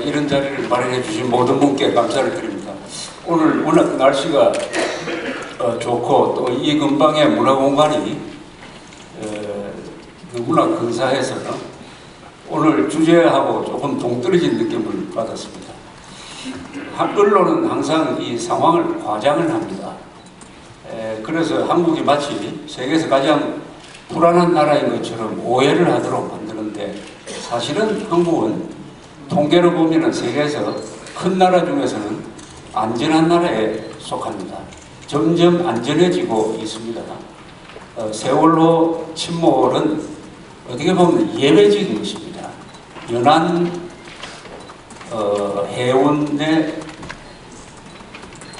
이런 자리를 마련해 주신 모든 분께 감사를 드립니다. 오늘 워낙 날씨가 좋고 또 이 근방의 문화공간이 너무나 근사해서 오늘 주제하고 조금 동떨어진 느낌을 받았습니다. 언론은 항상 이 상황을 과장을 합니다. 그래서 한국이 마치 세계에서 가장 불안한 나라인 것처럼 오해를 하도록 만드는데, 사실은 한국은 통계로 보면 세계에서 큰 나라 중에서는 안전한 나라에 속합니다. 점점 안전해지고 있습니다. 세월호 침몰은 어떻게 보면 예외적인 것입니다. 연안 해운에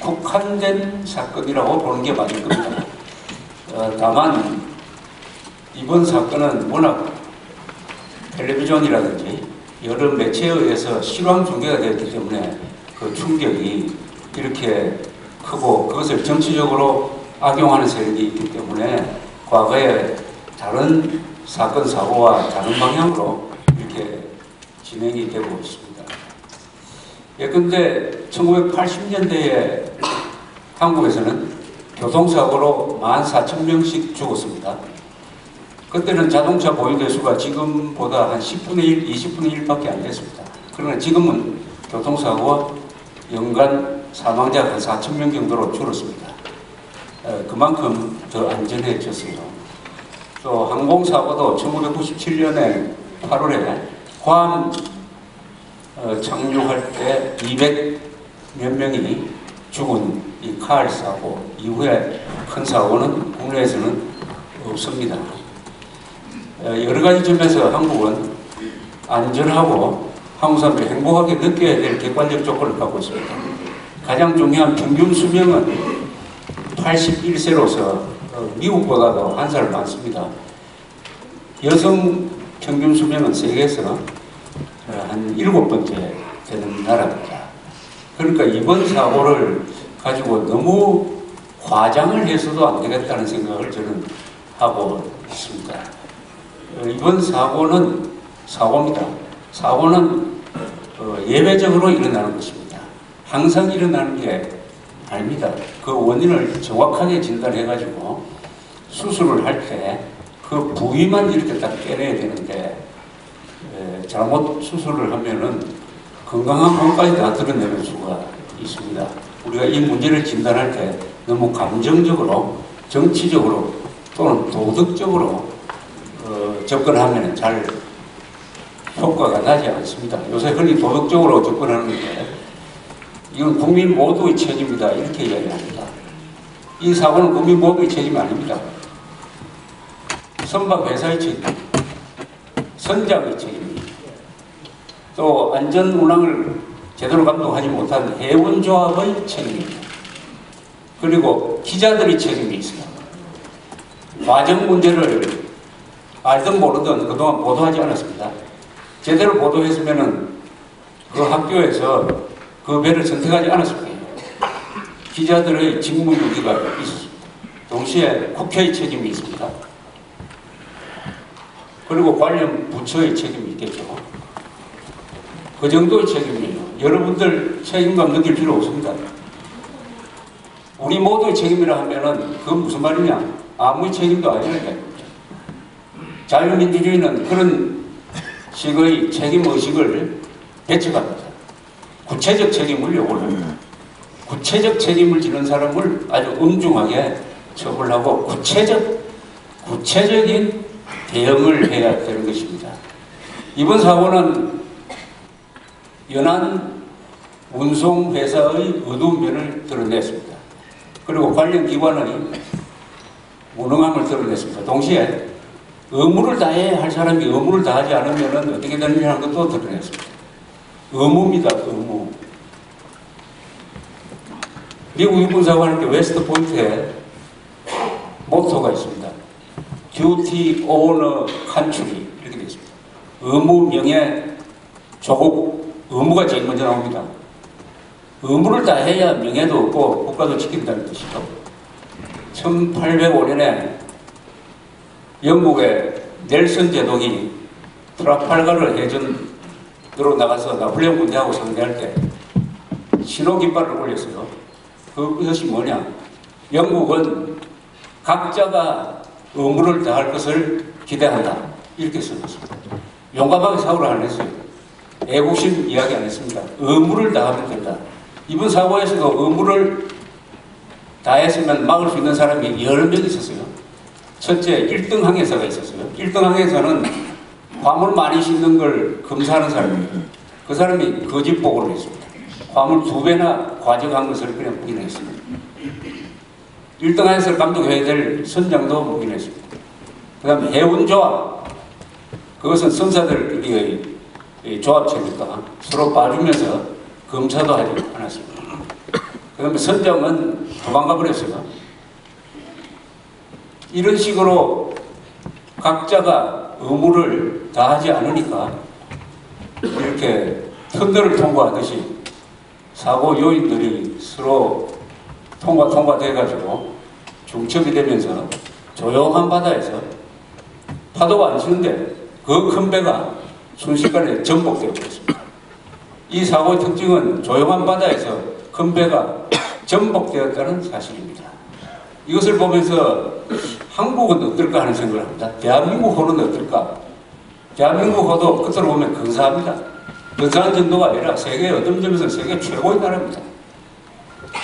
국한된 사건이라고 보는 게 맞을 겁니다. 다만 이번 사건은 워낙 텔레비전이라든지 여러 매체에 의해서 실황 중계가 되었기 때문에 그 충격이 이렇게 크고, 그것을 정치적으로 악용하는 세력이 있기 때문에 과거에 다른 사건 사고와 다른 방향으로 이렇게 진행이 되고 있습니다. 예컨대 1980년대에 한국에서는 교통사고로 14,000명씩 죽었습니다. 그때는 자동차 보유대수가 지금보다 한 10분의 1, 20분의 1밖에 안 됐습니다. 그러나 지금은 교통사고와 연간 사망자가 한 4,000명 정도로 줄었습니다. 그만큼 더 안전해졌어요. 또 항공사고도 1997년에 8월에 괌 착륙할 때 200몇 명이 죽은 이 카알 사고 이후에 큰 사고는 국내에서는 없습니다. 여러 가지 점에서 한국은 안전하고 한국 사람들이 행복하게 느껴야 될 객관적 조건을 갖고 있습니다. 가장 중요한 평균 수명은 81세로서 미국보다도 한 살 많습니다. 여성 평균 수명은 세계에서 한 7번째 되는 나라입니다. 그러니까 이번 사고를 가지고 너무 과장을 해서도 안 되겠다는 생각을 저는 하고 있습니다. 이번 사고는 사고입니다. 사고는 예외적으로 일어나는 것입니다. 항상 일어나는 게 아닙니다. 그 원인을 정확하게 진단해가지고 수술을 할 때 그 부위만 이렇게 딱 깨내야 되는데, 잘못 수술을 하면은 건강한 부분까지 다 드러내는 수가 있습니다. 우리가 이 문제를 진단할 때 너무 감정적으로, 정치적으로 또는 도덕적으로 접근하면 잘 효과가 나지 않습니다. 요새 흔히 도덕적으로 접근하는데 이건 국민 모두의 책임이다, 이렇게 이야기합니다. 이 사고는 국민 모두의 책임이 아닙니다. 선박 회사의 책임, 선장의 책임입니다. 또 안전 운항을 제대로 감독하지 못한 해운조합의 책임입니다. 그리고 기자들의 책임이 있습니다. 과정 문제를 알든 모르든 그동안 보도하지 않았습니다. 제대로 보도했으면 그 학교에서 그 배를 선택하지 않았을 거예요. 기자들의 직무유기가 있었습니다. 동시에 국회의 책임이 있습니다. 그리고 관련 부처의 책임이 있겠죠. 그 정도의 책임이에요. 여러분들 책임감 느낄 필요 없습니다. 우리 모두의 책임이라 하면은 그건 무슨 말이냐? 아무의 책임도 아니라는 자유민주주의는 그런 식의 책임의식을 배척합니다. 구체적 책임을 요구합니다. 구체적 책임을 지는 사람을 아주 엄중하게 처벌하고 구체적인 대응을 해야 되는 것입니다. 이번 사고는 연안 운송회사의 어두운 면을 드러냈습니다. 그리고 관련 기관의 무능함을 드러냈습니다. 동시에 의무를 다해야 할 사람이 의무를 다하지 않으면 어떻게 되느냐는 것도 드러냈습니다. 의무입니다, 의무. 미국 육군사관할 때 웨스트 포인트에 모토가 있습니다. Duty, Honor, Country, 이렇게 되어 있습니다. 의무, 명예, 조국, 의무가 제일 먼저 나옵니다. 의무를 다해야 명예도 없고 국가도 지킨다는 뜻이죠. 1805년에 영국의 넬슨 제독이 트라팔가르 해전 나가서 나 훈련 군대하고 상대할 때 신호 깃발을 올렸어요. 그것이 뭐냐? 영국은 각자가 의무를 다할 것을 기대한다. 이렇게 써놨습니다. 용감하게 사고를 안 했어요. 애국심 이야기 안 했습니다. 의무를 다하면 된다. 이번 사고에서도 의무를 다했으면 막을 수 있는 사람이 여러 명 있었어요. 첫째, 1등 항해사가 있었어요. 1등 항해사는 화물 많이 싣는 걸 검사하는 사람이에요. 그 사람이 거짓 보고를 했습니다. 화물 2배나 과적한 것을 그냥 묵인했습니다. 1등 항해사를 감독해야 될 선장도 묵인했습니다. 그 다음에 해운조합, 그것은 선사들의 조합체니까 서로 봐주면서 검사도 하지 않았습니다. 그 다음에 선장은 도망가 버렸어요. 이런 식으로 각자가 의무를 다하지 않으니까 이렇게 터널을 통과하듯이 사고 요인들이 서로 통과돼가지고 중첩이 되면서 조용한 바다에서 파도가 안 치는데 그 큰 배가 순식간에 전복되어 버렸습니다. 이 사고의 특징은 조용한 바다에서 큰 배가 전복되었다는 사실입니다. 이것을 보면서 한국은 어떨까 하는 생각을 합니다. 대한민국호는 어떨까? 대한민국호도 끝으로 보면 근사합니다. 근사한 정도가 아니라 세계 어떤 점에서 세계 최고의 나라입니다.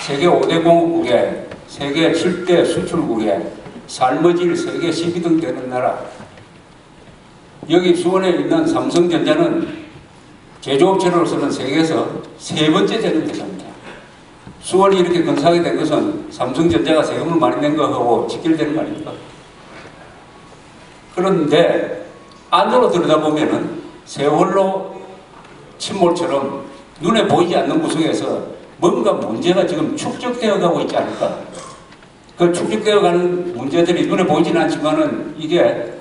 세계 5대 공업국에, 세계 7대 수출국에, 삶의 질 세계 12등 되는 나라. 여기 수원에 있는 삼성전자는 제조업체로서는 세계에서 3번째 되는 회사입니다. 수원이 이렇게 근사하게 된 것은 삼성전자가 세금을 많이 낸 거하고 직결되는 거 아닙니까? 그런데 안으로 들여다보면은 세월호 침몰처럼 눈에 보이지 않는 구석에서 뭔가 문제가 지금 축적되어 가고 있지 않을까? 그 축적되어 가는 문제들이 눈에 보이지는 않지만은 이게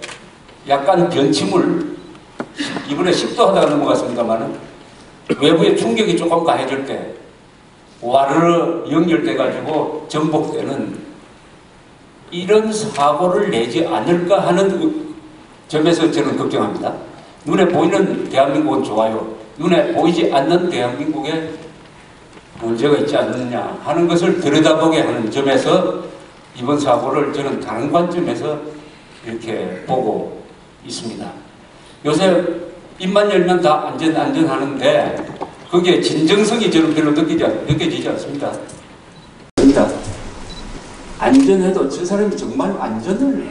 약간 변침을 이번에 10도 하다가 넘어갔습니다만은 외부의 충격이 조금 가해질 때 와르르 연결돼 가지고 전복되는 이런 사고를 내지 않을까 하는 점에서 저는 걱정합니다. 눈에 보이는 대한민국은 좋아요. 눈에 보이지 않는 대한민국에 문제가 있지 않느냐 하는 것을 들여다보게 하는 점에서 이번 사고를 저는 다른 관점에서 이렇게 보고 있습니다. 요새 입만 열면 다 안전하는데 그게 진정성이 저는 별로 느껴지지 않습니다. 안전해도 저 사람이 정말 안전을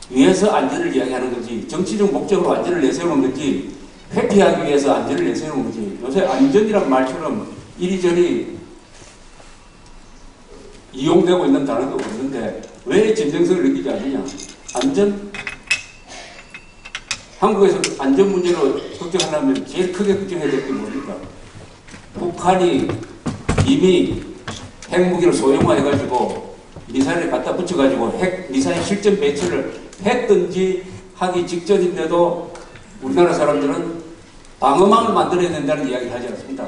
위해서 안전을 이야기하는 건지 정치적 목적으로 안전을 내세우는 건지 회피하기 위해서 안전을 내세우는 건지 요새 안전이란 말처럼 이리저리 이용되고 있는 단어도 없는데 왜 진정성을 느끼지 않느냐. 안전? 한국에서 안전 문제로 걱정하려면 제일 크게 걱정해야 될 게 뭡니까? 북한이 이미 핵무기를 소형화해가지고 미사일을 갖다 붙여가지고 미사일 실전 배치를 했든지 하기 직전인데도 우리나라 사람들은 방어망을 만들어야 된다는 이야기를 하지 않습니다.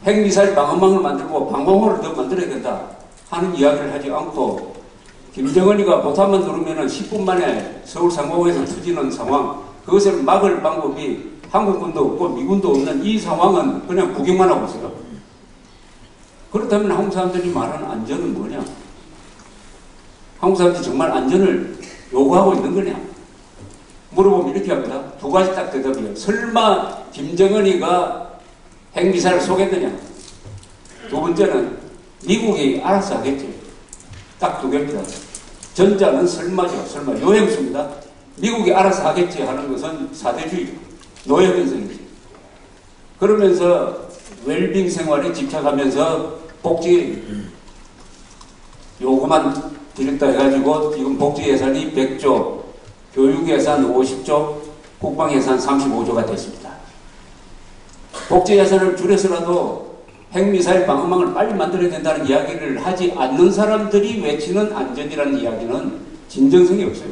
핵미사일 방어망을 만들고 방공호를 더 만들어야 된다 하는 이야기를 하지 않고 김정은이가 보탄만 누르면 10분 만에 서울 상공에서 터지는 상황, 그것을 막을 방법이 한국군도 없고 미군도 없는 이 상황은 그냥 구경만 하고 있어요. 그렇다면 한국 사람들이 말하는 안전은 뭐냐? 한국 사람들이 정말 안전을 요구하고 있는 거냐? 물어보면 이렇게 합니다. 두 가지 딱 대답이에요. 설마 김정은이가 핵미사일을 쏘겠느냐? 두 번째는 미국이 알아서 하겠지. 딱 두 개입니다. 전자는 설마죠. 설마. 요행수입니다. 미국이 알아서 하겠지 하는 것은 사대주의, 노예근성이지. 그러면서 웰빙 생활에 집착하면서 복지 요구만 드렸다 해가지고 지금 복지 예산이 100조, 교육 예산 50조, 국방 예산 35조가 됐습니다. 복지 예산을 줄여서라도 핵미사일 방어망을 빨리 만들어야 된다는 이야기를 하지 않는 사람들이 외치는 안전이라는 이야기는 진정성이 없어요.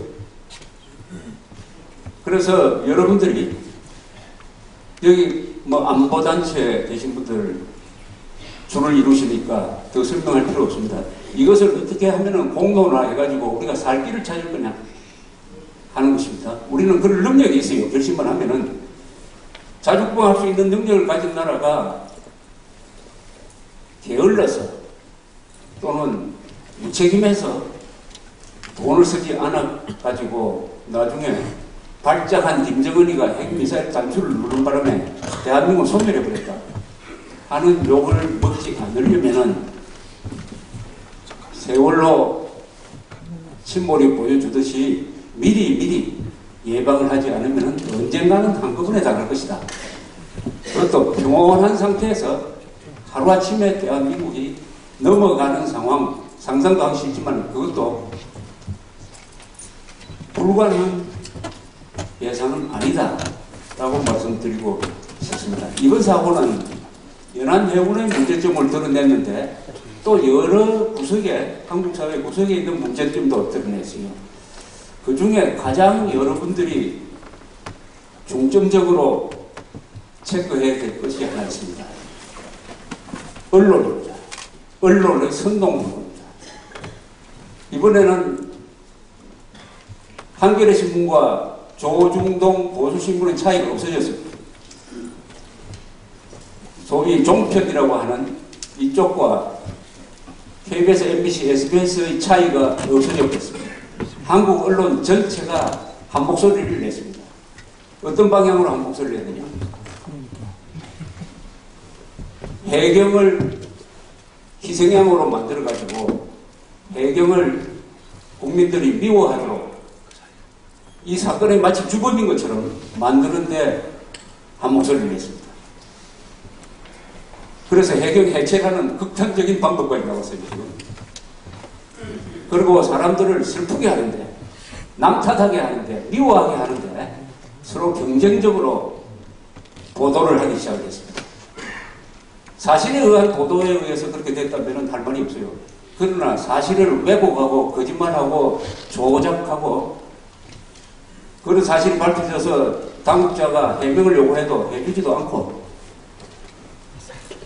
그래서 여러분들이 여기 뭐 안보단체 되신 분들 줄을 이루시니까 더 설명할 필요 없습니다. 이것을 어떻게 하면은 공론화 해가지고 우리가 살 길을 찾을 거냐 하는 것입니다. 우리는 그럴 능력이 있어요. 결심만 하면은 자주국방할 수 있는 능력을 가진 나라가 게을러서 또는 무책임해서 돈을 쓰지 않아가지고 나중에 발작한 김정은이가 핵미사일 단추를 누른 바람에 대한민국을 소멸해버렸다 하는 욕을 먹지 않으려면은 세월호 침몰이 보여주듯이 미리 예방을 하지 않으면 언젠가는 한꺼번에 당할 것이다. 그것도 평온한 상태에서 하루아침에 대한민국이 넘어가는 상황 상상도 하기 싫지만 그것도 불가능한 예상은 아니다 라고 말씀드리고 싶습니다. 이번 사고는 연안해운의 문제점을 드러냈는데 또 여러 구석에 한국사회 구석에 있는 문제점도 드러냈어요. 그 중에 가장 여러분들이 중점적으로 체크해야 될 것이 하나 있습니다. 언론입니다. 언론의 선동부입니다. 이번에는 한겨레 신문과 조중동 보수신문의 차이가 없어졌습니다. 소위 종편이라고 하는 이쪽과 KBS, MBC, SBS의 차이가 없어져 버렸습니다. 한국 언론 전체가 한 목소리를 냈습니다. 어떤 방향으로 한 목소리를 내느냐. 해경을 희생양으로 만들어가지고 해경을 국민들이 미워하도록 이 사건에 마치 주범인 것처럼 만드는데 한 목소리를 냈습니다. 그래서 해경 해체라는 극단적인 방법까지 나왔어요. 지금. 그리고 사람들을 슬프게 하는데, 남 탓하게 하는데, 미워하게 하는데 서로 경쟁적으로 보도를 하기 시작했습니다. 사실에 의한 보도에 의해서 그렇게 됐다면 할 말이 없어요. 그러나 사실을 왜곡하고 거짓말하고 조작하고 그런 사실이 밝혀져서 당국자가 해명을 요구해도 해주지도 않고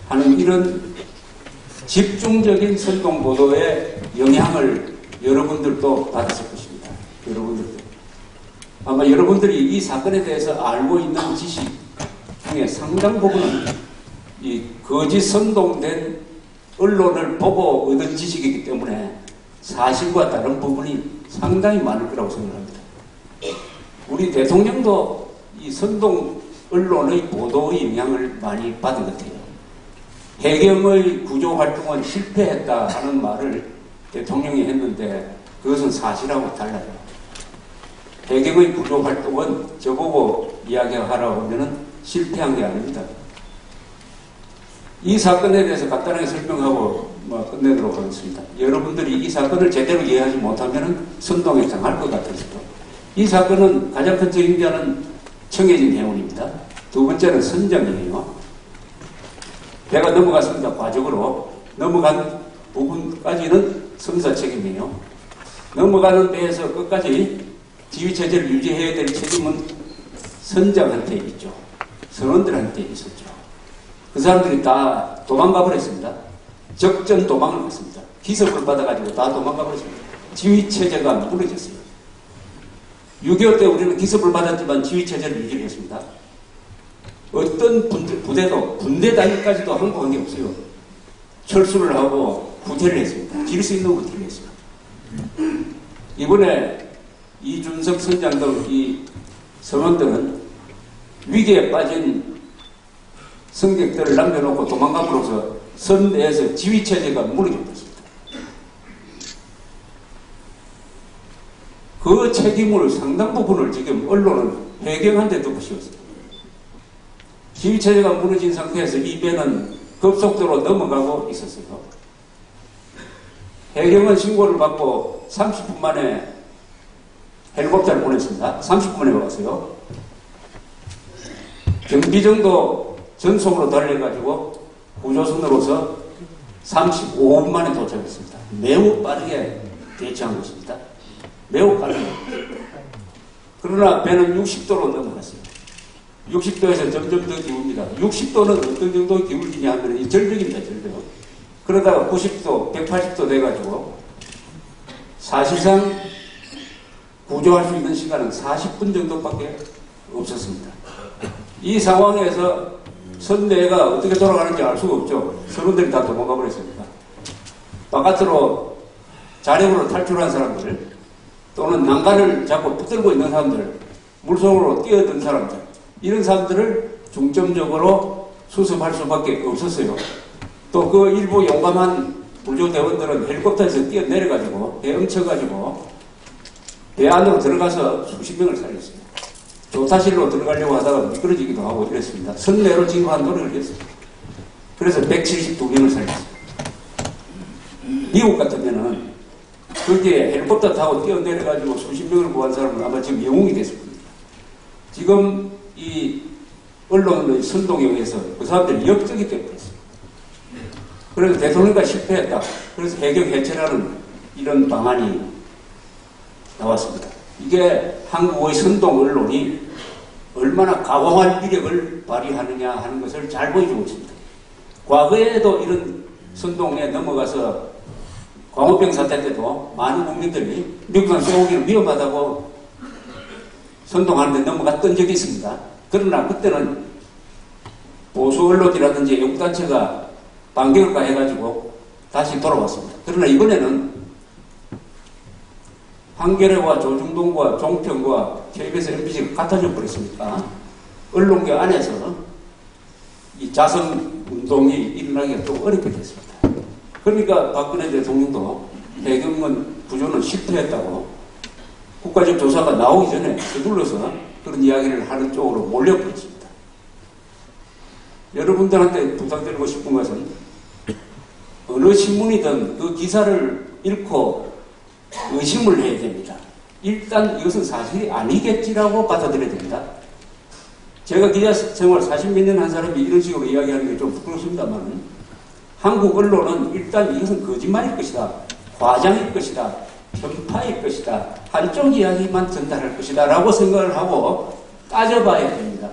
하는 이런 집중적인 선동보도의 영향을 여러분들도 받았을 것입니다. 여러분들도. 아마 여러분들이 이 사건에 대해서 알고 있는 지식 중에 상당 부분은 이 거짓 선동된 언론을 보고 얻은 지식이기 때문에 사실과 다른 부분이 상당히 많을 거라고 생각합니다. 우리 대통령도 이 선동 언론의 보도의 영향을 많이 받은 것 같아요. 해경의 구조 활동은 실패했다 하는 말을 대통령이 했는데 그것은 사실하고 달라요. 해경의 구조 활동은 저보고 이야기하라고 하면은 실패한 게 아닙니다. 이 사건에 대해서 간단하게 설명하고 끝내도록 하겠습니다. 여러분들이 이 사건을 제대로 이해하지 못하면 선동에 당할 것 같아서요. 이 사건은 가장 큰 책임자는 청해진 해운입니다. 두 번째는 선장이에요. 배가 넘어갔습니다. 과적으로. 넘어간 부분까지는 선사 책임이에요. 넘어가는 배에서 끝까지 지휘체제를 유지해야 될 책임은 선장한테 있죠. 선원들한테 있었죠. 그 사람들이 다 도망가 버렸습니다. 적전 도망을 갔습니다. 기습을 받아가지고 다 도망가 버렸습니다. 지휘체제가 무너졌어요. 6.25 때 우리는 기습을 받았지만 지휘체제를 유지했습니다. 어떤 부대도, 군대 단위까지도 항복한 게 없어요. 철수를 하고 후퇴를 했습니다. 질 수 있는 후퇴를 했어요. 이번에 이준석 선장 등 이 선원들은 위기에 빠진 승객들을 남겨놓고 도망감으로써 선 내에서 지휘체제가 무너졌습니다. 그 책임을 상당 부분을 지금 언론은 해경한테 두고 씌웠습니다. 지휘체제가 무너진 상태에서 이 배는 급속도로 넘어가고 있었어요. 해경은 신고를 받고 30분 만에 헬리콥터를 보냈습니다. 30분 만에 왔어요. 경비정도 전송으로 달려가지고 구조선으로서 35분 만에 도착했습니다. 매우 빠르게 대처한 것입니다. 매우 빠르게. 그러나 배는 60도로 넘어갔어요. 60도에서 점점 더 기웁니다. 60도는 어떤 정도 기울기냐 하면 이 절벽입니다. 절벽. 그러다가 90도, 180도 돼가지고 사실상 구조할 수 있는 시간은 40분 정도밖에 없었습니다. 이 상황에서 선대가 어떻게 돌아가는지 알 수가 없죠. 선원들이 다 도망가 버렸습니다. 바깥으로 자력으로 탈출한 사람들, 또는 난간을 잡고 붙들고 있는 사람들, 물속으로 뛰어든 사람들, 이런 사람들을 중점적으로 수습할 수밖에 없었어요. 또 그 일부 용감한 구조대원들은 헬리콥터에서 뛰어내려가지고 헤엄쳐가지고 배 안으로 들어가서 수십 명을 살렸습니다. 조사실로 들어가려고 하다가 미끄러지기도 하고 이랬습니다. 선내로 진화한 노력을 했습니다. 그래서 172명을 살렸습니다. 미국 같으면은 거기에 헬리콥터 타고 뛰어내려가지고 수십 명을 구한 사람은 아마 지금 영웅이 됐을 겁니다. 지금 이 언론의 선동에 의해서 그 사람들이 역적이 되어버렸습니다. 그래서 대통령과 실패했다. 그래서 해경 해체라는 이런 방안이 나왔습니다. 이게 한국의 선동 언론이 얼마나 가공한 위력을 발휘하느냐 하는 것을 잘 보여주고 있습니다. 과거에도 이런 선동에 넘어가서 광우병 사태 때도 많은 국민들이 미국산 쇠고기는 위험하다고 선동하는 데 넘어갔던 적이 있습니다. 그러나 그때는 보수 언론이라든지 연구단체가 반격을 가해가지고 다시 돌아왔습니다. 그러나 이번에는 한겨레와 조중동과 종편과 KBS, MBC가 같아져 버렸으니까 언론계 안에서 이 자성 운동이 일어나기가 좀 어렵게 됐습니다. 그러니까 박근혜 대통령도 해경은 구조는 실패했다고 국가적 조사가 나오기 전에 서둘러서 그런 이야기를 하는 쪽으로 몰려버렸습니다. 여러분들한테 부탁드리고 싶은 것은 어느 신문이든 그 기사를 읽고 의심을 해야 됩니다. 일단 이것은 사실이 아니겠지라고 받아들여야 됩니다. 제가 기자 생활 40몇 년 한 사람이 이런 식으로 이야기하는 게 좀 부끄럽습니다만 한국 언론은 일단 이것은 거짓말일 것이다, 과장일 것이다, 편파일 것이다, 한쪽 이야기만 전달할 것이다 라고 생각을 하고 따져봐야 됩니다.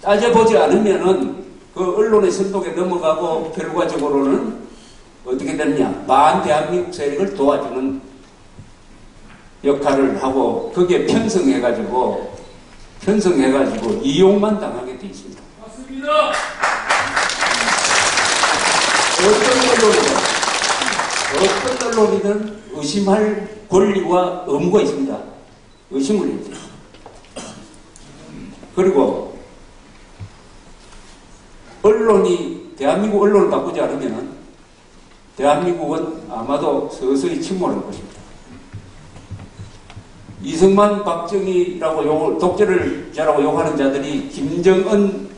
따져보지 않으면은 그 언론의 선동에 넘어가고 결과적으로는 어떻게 되느냐, 반대한민국 세력을 도와주는 역할을 하고 거기에 편성해가지고 이용만 당하게 돼 있습니다. 맞습니다. 어떤 언론이든 의심할 권리와 의무가 있습니다. 의심을 해야 돼요. 그리고 언론이 대한민국 언론을 바꾸지 않으면 대한민국은 아마도 서서히 침몰할 것입니다. 이승만, 박정희라고 독재를 자라고 욕하는 자들이 김정은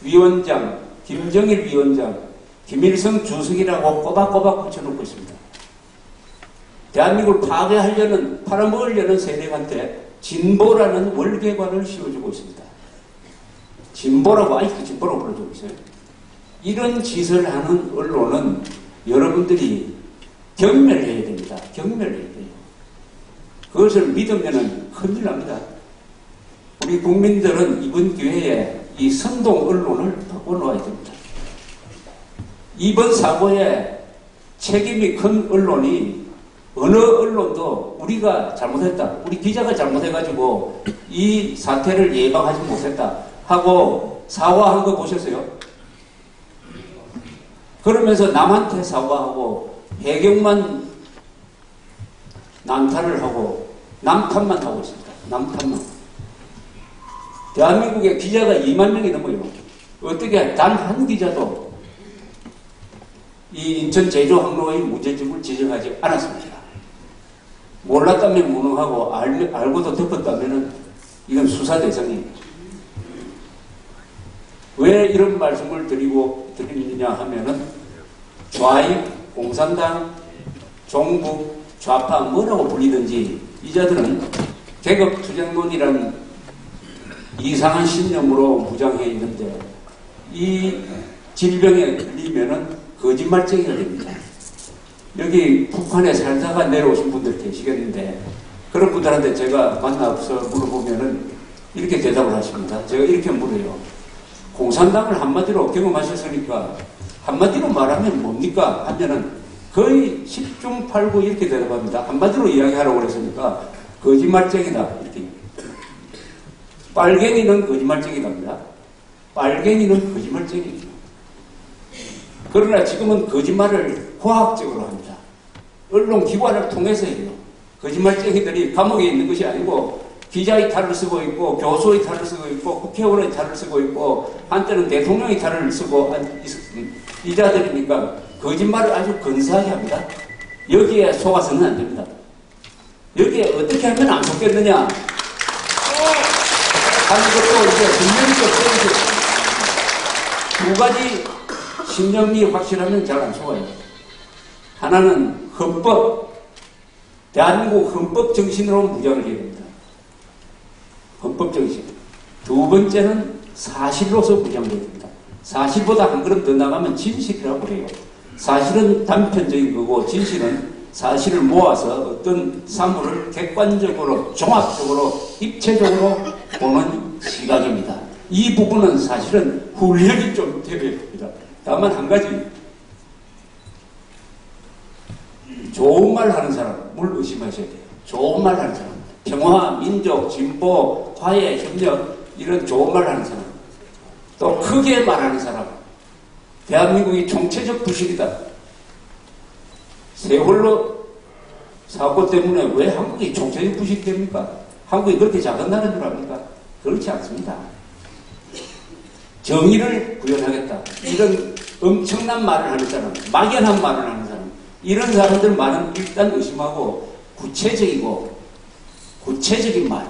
위원장, 김정일 위원장, 김일성 주석이라고 꼬박꼬박 붙여놓고 있습니다. 대한민국을 파괴하려는, 팔아먹으려는 세력한테 진보라는 월계관을 씌워주고 있습니다. 진보라고, 아직도 진보라고 불러주고 있어요. 이런 짓을 하는 언론은 여러분들이 경멸해야 됩니다. 경멸해야 돼요. 그것을 믿으면 큰일 납니다. 우리 국민들은 이번 기회에 이 선동 언론을 바꿔놓아야 됩니다. 이번 사고에 책임이 큰 언론이 어느 언론도 우리가 잘못했다, 우리 기자가 잘못해가지고 이 사태를 예방하지 못했다 하고 사과한 거 보셨어요? 그러면서 남한테 사과하고 해경만 난타를 하고 남탓만 하고 있습니다. 남탓만. 대한민국에 기자가 2만 명이 넘어요. 어떻게 단 한 기자도 이 인천 제주 항로의 무죄점을 지적하지 않았습니다. 몰랐다면 무능하고 알고도 덮었다면 이건 수사 대상이에요. 왜 이런 말씀을 드리느냐 하면은 좌익, 공산당, 종북, 좌파 뭐라고 불리든지 이 자들은 계급투쟁론이라는 이상한 신념으로 무장해 있는데 이 질병에 걸리면은 거짓말쟁이가 됩니다. 여기 북한에 살다가 내려오신 분들 계시겠는데 그런 분들한테 제가 만나서 물어보면은 이렇게 대답을 하십니다. 제가 이렇게 물어요. 공산당을 한마디로 경험하셨으니까 한마디로 말하면 뭡니까? 하면은 거의 10중 8구 이렇게 대답합니다. 한마디로 이야기하라고 그랬으니까 거짓말쟁이다. 이렇게. 빨갱이는 거짓말쟁이랍니다. 빨갱이는 거짓말쟁이죠. 그러나 지금은 거짓말을 과학적으로 합니다. 언론기관을 통해서 해요. 거짓말쟁이들이 감옥에 있는 것이 아니고 기자의 탈을 쓰고 있고 교수의 탈을 쓰고 있고 국회의원의 탈을 쓰고 있고 한때는 대통령의 탈을 쓰고 이 자들이니까 거짓말을 아주 근사하게 합니다. 여기에 속아서는 안 됩니다. 여기에 어떻게 하면 안 속겠느냐 하는 것도 이제 분명히 두 가지 신념이 확실하면 잘 안 속아요. 하나는 헌법, 대한민국 헌법 정신으로 무장을 해야 됩니다. 헌법 정신. 두 번째는 사실로서 무장을 해야 됩니다. 사실보다 한 걸음 더 나가면 진실이라고 해요. 사실은 단편적인 거고 진실은 사실을 모아서 어떤 사물을 객관적으로 종합적으로 입체적으로 보는 시각입니다. 이 부분은 사실은 훈련이 좀 되어야 됩니다. 다만 한 가지 좋은 말 하는 사람을 의심하셔야 돼요. 좋은 말 하는 사람, 평화, 민족, 진보, 화해, 협력 이런 좋은 말 하는 사람, 또 크게 말하는 사람, 대한민국이 총체적 부실이다. 세월호 사고 때문에 왜 한국이 총체적 부실이 됩니까? 한국이 그렇게 작은 나라인 줄 압니까? 그렇지 않습니다. 정의를 구현하겠다. 이런 엄청난 말을 하는 사람, 막연한 말을 하는 사람, 이런 사람들만은 일단 의심하고 구체적인 말,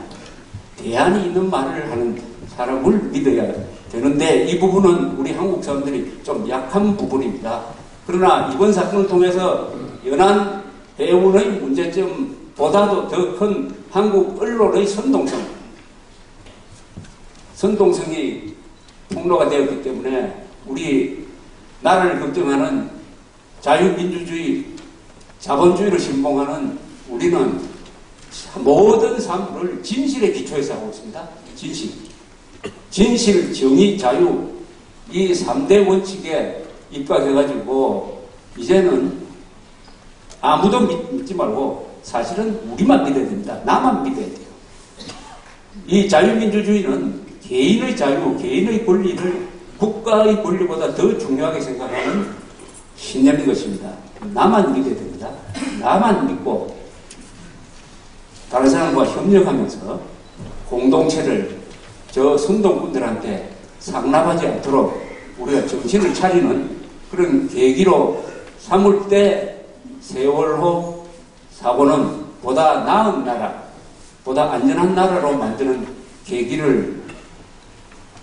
대안이 있는 말을 하는 사람을 믿어야 되는데 이 부분은 우리 한국 사람들이 좀 약한 부분입니다. 그러나 이번 사건을 통해서 연안 해운의 문제점보다도 더 큰 한국 언론의 선동성이 폭로가 되었기 때문에 우리 나라를 걱정하는 자유민주주의, 자본주의를 신봉하는 우리는 모든 사물을 진실에 기초해서 하고 있습니다. 진실, 정의, 자유 이 3대 원칙에 입각해가지고 이제는 아무도 믿지 말고 사실은 우리만 믿어야 됩니다. 나만 믿어야 돼요. 이 자유민주주의는 개인의 자유, 개인의 권리를 국가의 권리보다 더 중요하게 생각하는 신념인 것입니다. 나만 믿어야 됩니다. 나만 믿고 다른 사람과 협력하면서 공동체를 저 선동꾼들한테 상납하지 않도록 우리가 정신을 차리는 그런 계기로 삼을 때 세월호 사고는 보다 나은 나라, 보다 안전한 나라로 만드는 계기를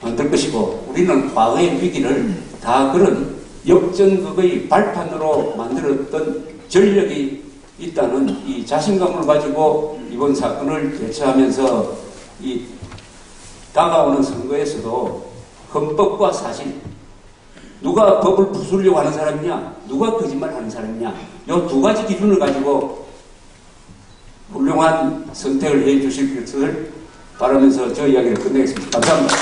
만들 것이고 우리는 과거의 위기를 다 그런 역전극의 발판으로 만들었던 전력이 있다는 이 자신감을 가지고 이번 사건을 대처하면서 이 다가오는 선거에서도 헌법과 사실, 누가 법을 부수려고 하는 사람이냐, 누가 거짓말하는 사람이냐, 이 두 가지 기준을 가지고 훌륭한 선택을 해 주실 것을 바라면서 저 이야기를 끝내겠습니다. 감사합니다.